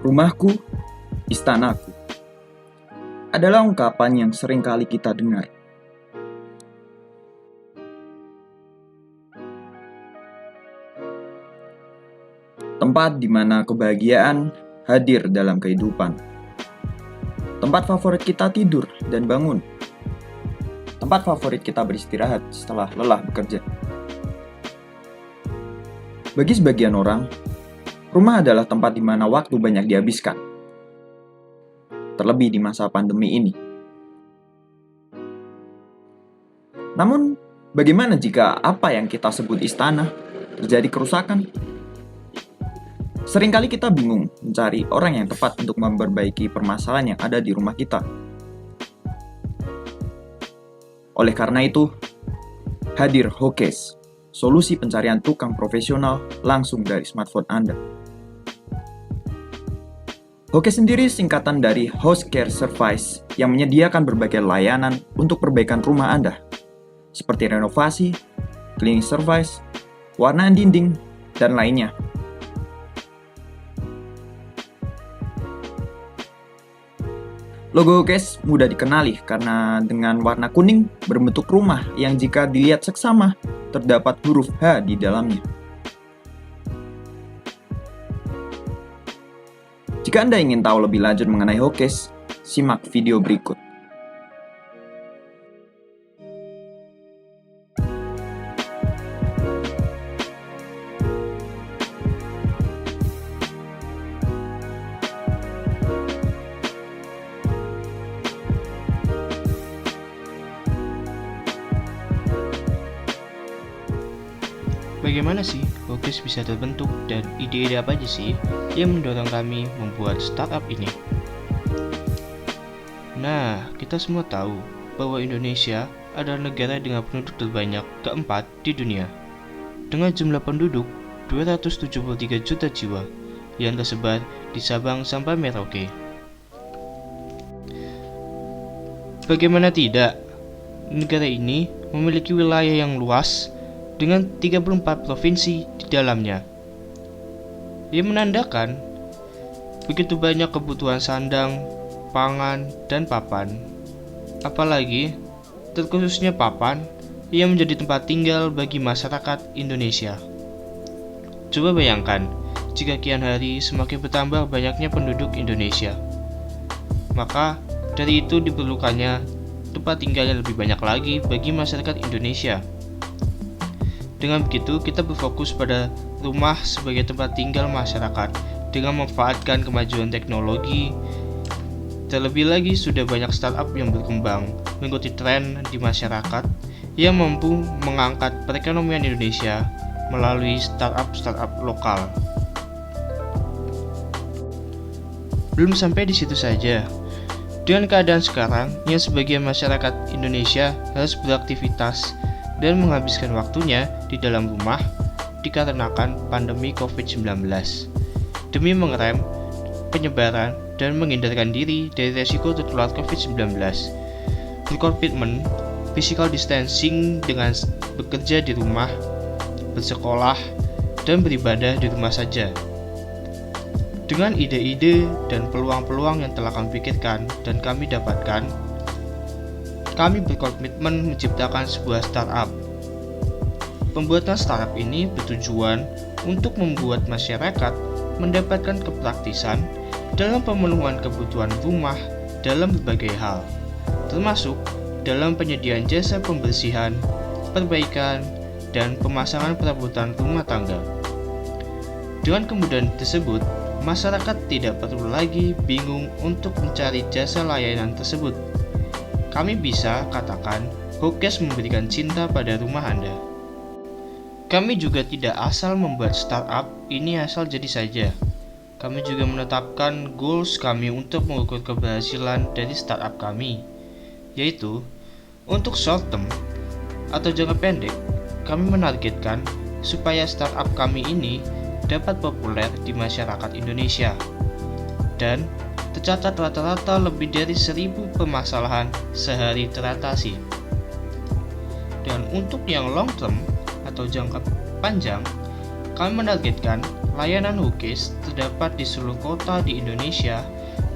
Rumahku, istanaku, adalah ungkapan yang sering kali kita dengar. Tempat di mana kebahagiaan hadir dalam kehidupan. Tempat favorit kita tidur dan bangun. Tempat favorit kita beristirahat setelah lelah bekerja. Bagi sebagian orang, rumah adalah tempat di mana waktu banyak dihabiskan. Terlebih di masa pandemi ini. Namun, bagaimana jika apa yang kita sebut istana terjadi kerusakan? Seringkali kita bingung mencari orang yang tepat untuk memperbaiki permasalahan yang ada di rumah kita. Oleh karena itu, hadir Hokes, solusi pencarian tukang profesional langsung dari smartphone Anda. Hokes sendiri singkatan dari House Care Service yang menyediakan berbagai layanan untuk perbaikan rumah Anda, seperti renovasi, cleaning service, warna dinding, dan lainnya. Logo Hokes mudah dikenali karena dengan warna kuning berbentuk rumah yang jika dilihat seksama terdapat huruf H di dalamnya. Jika Anda ingin tahu lebih lanjut mengenai Hokes, simak video berikut. Bagaimana sih Hokes bisa terbentuk dan ide-ide apa aja sih yang mendorong kami membuat startup ini? Nah, kita semua tahu bahwa Indonesia adalah negara dengan penduduk terbanyak keempat di dunia. Dengan jumlah penduduk 273 juta jiwa yang tersebar di Sabang sampai Merauke. Bagaimana tidak? Negara ini memiliki wilayah yang luas dengan 34 provinsi di dalamnya. Ia menandakan begitu banyak kebutuhan sandang, pangan, dan papan. Apalagi, terkhususnya papan, yang menjadi tempat tinggal bagi masyarakat Indonesia. Coba bayangkan, jika kian hari semakin bertambah banyaknya penduduk Indonesia. Maka, dari itu diperlukannya tempat tinggal yang lebih banyak lagi bagi masyarakat Indonesia. Dengan begitu, kita berfokus pada rumah sebagai tempat tinggal masyarakat dengan memanfaatkan kemajuan teknologi. Terlebih lagi, sudah banyak startup yang berkembang mengikuti tren di masyarakat yang mampu mengangkat perekonomian Indonesia melalui startup lokal. Belum sampai di situ saja. Dengan keadaan sekarang, yang sebagian masyarakat Indonesia harus beraktivitas dan menghabiskan waktunya di dalam rumah dikarenakan pandemi COVID-19 demi mengerem penyebaran dan menghindarkan diri dari resiko tertular COVID-19. Berkomitmen physical distancing dengan bekerja di rumah, bersekolah, dan beribadah di rumah saja. Dengan ide-ide dan peluang-peluang yang telah kami pikirkan dan kami dapatkan, kami berkomitmen menciptakan sebuah startup. Pembuatan startup ini bertujuan untuk membuat masyarakat mendapatkan kepraktisan dalam pemenuhan kebutuhan rumah dalam berbagai hal, termasuk dalam penyediaan jasa pembersihan, perbaikan, dan pemasangan perabotan rumah tangga. Dengan kemudahan tersebut, masyarakat tidak perlu lagi bingung untuk mencari jasa layanan tersebut. Kami bisa katakan Hokes memberikan cinta pada rumah Anda. Kami juga tidak asal membuat startup ini asal jadi saja. Kami juga menetapkan goals kami untuk mengukur keberhasilan dari startup kami, yaitu untuk short term atau jangka pendek, kami menargetkan supaya startup kami ini dapat populer di masyarakat Indonesia dan tercatat rata-rata lebih dari 1.000 permasalahan sehari teratasi. Dan untuk yang long term atau jangka panjang, Kami menargetkan layanan Hokage terdapat di seluruh kota di Indonesia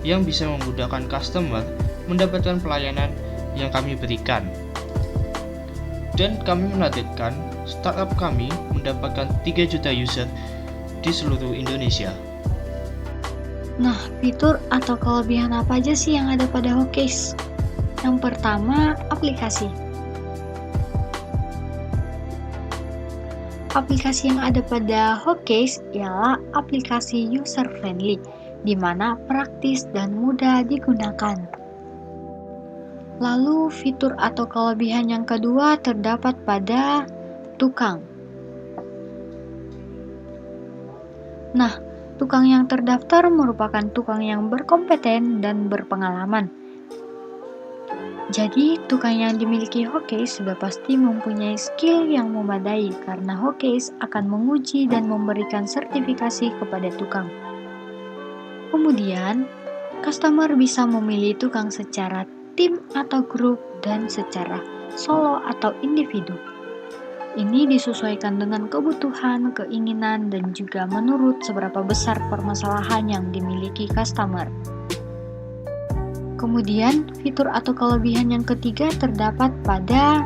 yang bisa memudahkan customer mendapatkan pelayanan yang kami berikan. Dan kami menargetkan startup kami mendapatkan 3 juta user di seluruh Indonesia. Nah, fitur atau kelebihan apa aja sih yang ada pada Hokage? Yang pertama, aplikasi. Aplikasi yang ada pada Hokage ialah aplikasi user-friendly, di mana praktis dan mudah digunakan. Lalu, fitur atau kelebihan yang kedua terdapat pada tukang. Nah, tukang yang terdaftar merupakan tukang yang berkompeten dan berpengalaman. Jadi, tukang yang dimiliki Hokage sudah pasti mempunyai skill yang memadai karena Hokage akan menguji dan memberikan sertifikasi kepada tukang. Kemudian, customer bisa memilih tukang secara tim atau grup dan secara solo atau individu. Ini disesuaikan dengan kebutuhan, keinginan, dan juga menurut seberapa besar permasalahan yang dimiliki customer. Kemudian, fitur atau kelebihan yang ketiga terdapat pada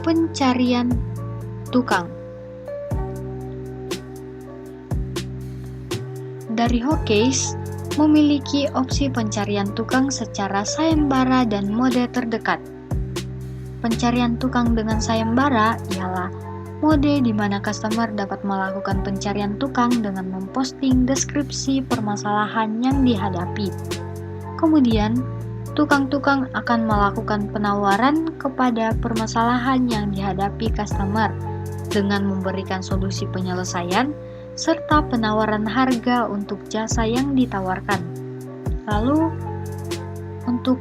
pencarian tukang. Dari Hokage memiliki opsi pencarian tukang secara sayembara dan mode terdekat. Pencarian tukang dengan sayembara ialah mode di mana customer dapat melakukan pencarian tukang dengan memposting deskripsi permasalahan yang dihadapi. Kemudian, tukang-tukang akan melakukan penawaran kepada permasalahan yang dihadapi customer dengan memberikan solusi penyelesaian serta penawaran harga untuk jasa yang ditawarkan. Lalu, untuk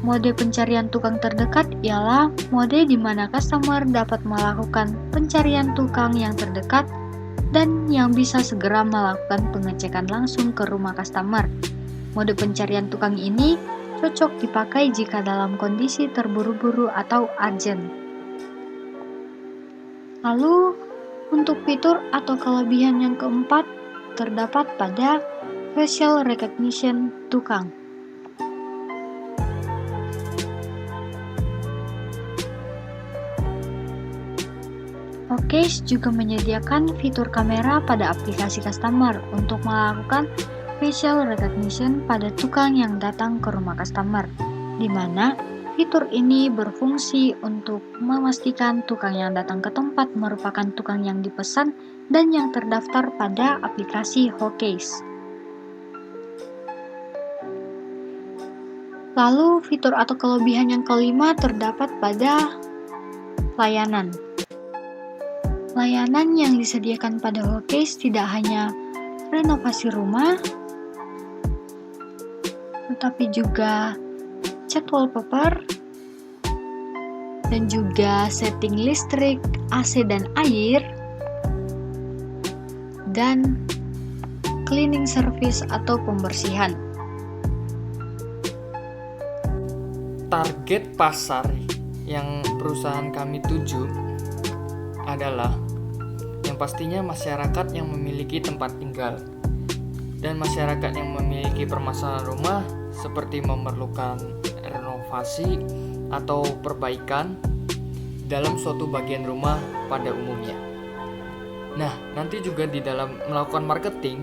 mode pencarian tukang terdekat ialah mode di mana customer dapat melakukan pencarian tukang yang terdekat dan yang bisa segera melakukan pengecekan langsung ke rumah customer. Mode pencarian tukang ini cocok dipakai jika dalam kondisi terburu-buru atau urgent. Lalu, untuk fitur atau kelebihan yang keempat terdapat pada facial recognition tukang. Hokage juga menyediakan fitur kamera pada aplikasi customer untuk melakukan facial recognition pada tukang yang datang ke rumah customer, di mana fitur ini berfungsi untuk memastikan tukang yang datang ke tempat merupakan tukang yang dipesan dan yang terdaftar pada aplikasi Hokage. Lalu, fitur atau kelebihan yang kelima terdapat pada layanan. Layanan yang disediakan pada Hokage tidak hanya renovasi rumah, tetapi juga cat wallpaper, dan juga setting listrik, AC dan air, dan cleaning service atau pembersihan. Target pasar yang perusahaan kami tuju adalah yang pastinya masyarakat yang memiliki tempat tinggal dan masyarakat yang memiliki permasalahan rumah seperti memerlukan renovasi atau perbaikan dalam suatu bagian rumah pada umumnya. Nah, nanti juga di dalam melakukan marketing,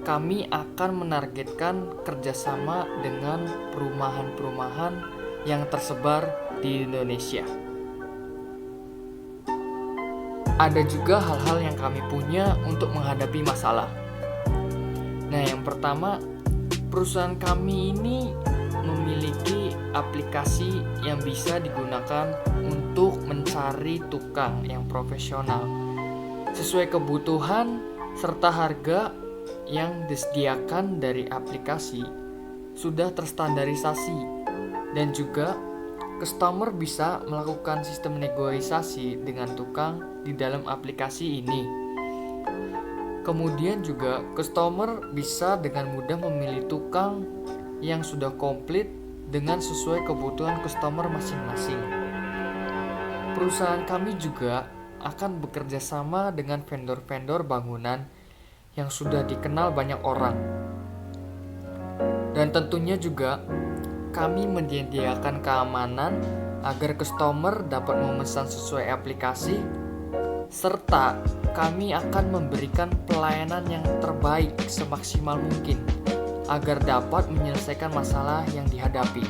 kami akan menargetkan kerjasama dengan perumahan-perumahan yang tersebar di Indonesia. Ada juga hal-hal yang kami punya untuk menghadapi masalah. Nah, yang pertama, perusahaan kami ini memiliki aplikasi yang bisa digunakan untuk mencari tukang yang profesional sesuai kebutuhan serta harga yang disediakan dari aplikasi sudah terstandarisasi, dan juga customer bisa melakukan sistem negosiasi dengan tukang di dalam aplikasi ini. Kemudian juga customer bisa dengan mudah memilih tukang yang sudah komplit dengan sesuai kebutuhan customer masing-masing. Perusahaan kami juga akan bekerja sama dengan vendor-vendor bangunan yang sudah dikenal banyak orang. Dan tentunya juga kami menyediakan keamanan agar customer dapat memesan sesuai aplikasi, serta kami akan memberikan pelayanan yang terbaik semaksimal mungkin agar dapat menyelesaikan masalah yang dihadapi.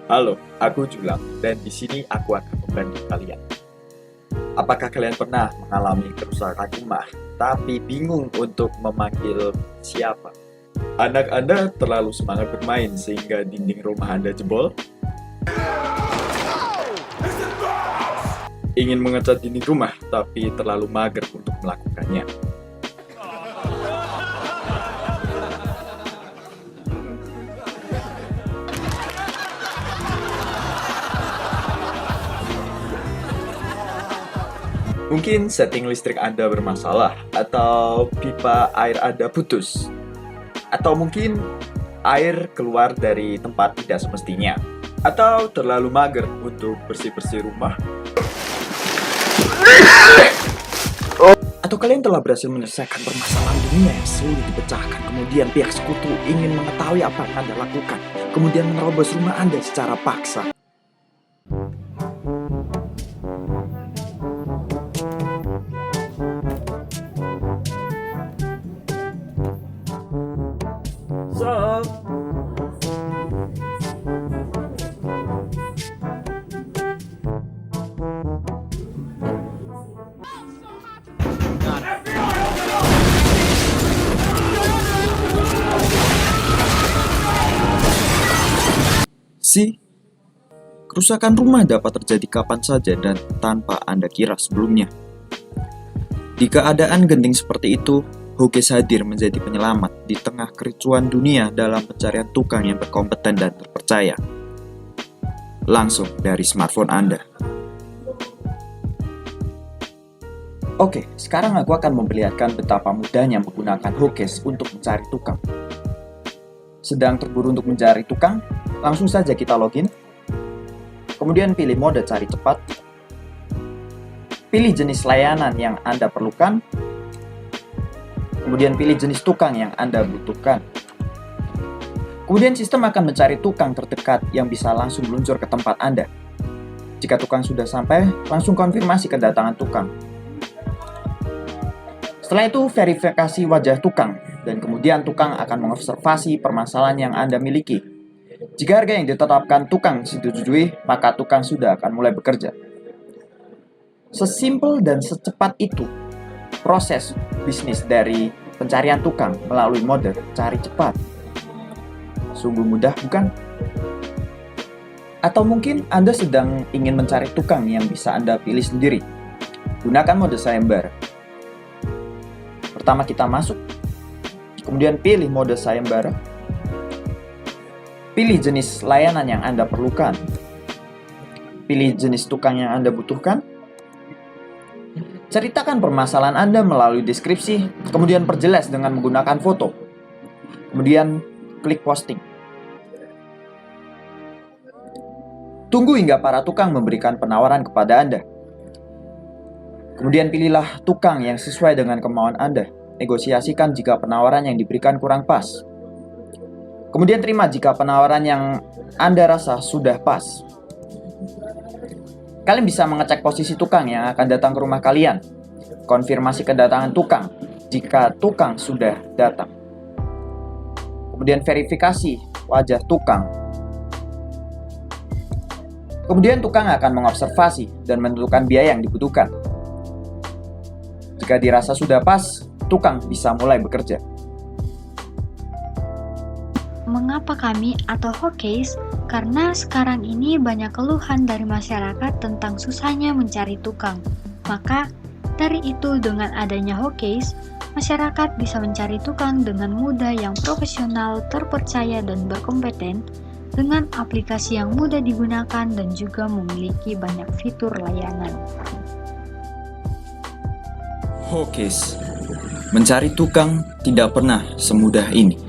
Halo, aku Julang dan di sini aku akan membantu kalian. Apakah kalian pernah mengalami kerusakan rumah tapi bingung untuk memanggil siapa? Anak Anda terlalu semangat bermain sehingga dinding rumah Anda jebol? Ingin mengecat dinding rumah tapi terlalu mager untuk melakukannya? Mungkin setting listrik Anda bermasalah, atau pipa air Anda putus, atau mungkin air keluar dari tempat tidak semestinya, atau terlalu mager untuk bersih-bersih rumah. Atau kalian telah berhasil menyelesaikan permasalahan dunia yang sulit dipecahkan, kemudian pihak sekutu ingin mengetahui apa yang Anda lakukan, kemudian menerobos rumah Anda secara paksa. Kerusakan rumah dapat terjadi kapan saja dan tanpa Anda kira sebelumnya. Di keadaan genting seperti itu, Hokes hadir menjadi penyelamat di tengah kericuan dunia dalam pencarian tukang yang berkompeten dan terpercaya. Langsung dari smartphone Anda. Oke, sekarang aku akan memperlihatkan betapa mudahnya menggunakan Hokes untuk mencari tukang. Sedang terburu untuk mencari tukang? Langsung saja kita login. Kemudian pilih mode cari cepat. Pilih jenis layanan yang Anda perlukan. Kemudian pilih jenis tukang yang Anda butuhkan. Kemudian sistem akan mencari tukang terdekat yang bisa langsung meluncur ke tempat Anda. Jika tukang sudah sampai, langsung konfirmasi kedatangan tukang. Setelah itu, verifikasi wajah tukang, dan kemudian tukang akan mengobservasi permasalahan yang Anda miliki. Jika harga yang ditetapkan tukang disetujui, maka tukang sudah akan mulai bekerja. Sesimpel dan secepat itu proses bisnis dari pencarian tukang melalui mode cari cepat. Sungguh mudah, bukan? Atau mungkin Anda sedang ingin mencari tukang yang bisa Anda pilih sendiri. Gunakan mode sayembara. Pertama kita masuk, kemudian pilih mode sayembara. Pilih jenis layanan yang Anda perlukan. Pilih jenis tukang yang Anda butuhkan. Ceritakan permasalahan Anda melalui deskripsi, kemudian perjelas dengan menggunakan foto. Kemudian klik posting. Tunggu hingga para tukang memberikan penawaran kepada Anda. Kemudian pilihlah tukang yang sesuai dengan kemauan Anda. Negosiasikan jika penawaran yang diberikan kurang pas. Kemudian terima jika penawaran yang Anda rasa sudah pas. Kalian bisa mengecek posisi tukang yang akan datang ke rumah kalian. Konfirmasi kedatangan tukang jika tukang sudah datang. Kemudian verifikasi wajah tukang. Kemudian tukang akan mengobservasi dan menentukan biaya yang dibutuhkan. Jika dirasa sudah pas, tukang bisa mulai bekerja. Mengapa kami atau Hokes? Karena sekarang ini banyak keluhan dari masyarakat tentang susahnya mencari tukang. Maka dari itu dengan adanya Hokes, masyarakat bisa mencari tukang dengan mudah yang profesional, terpercaya dan berkompeten dengan aplikasi yang mudah digunakan dan juga memiliki banyak fitur layanan. Hokes, mencari tukang tidak pernah semudah ini.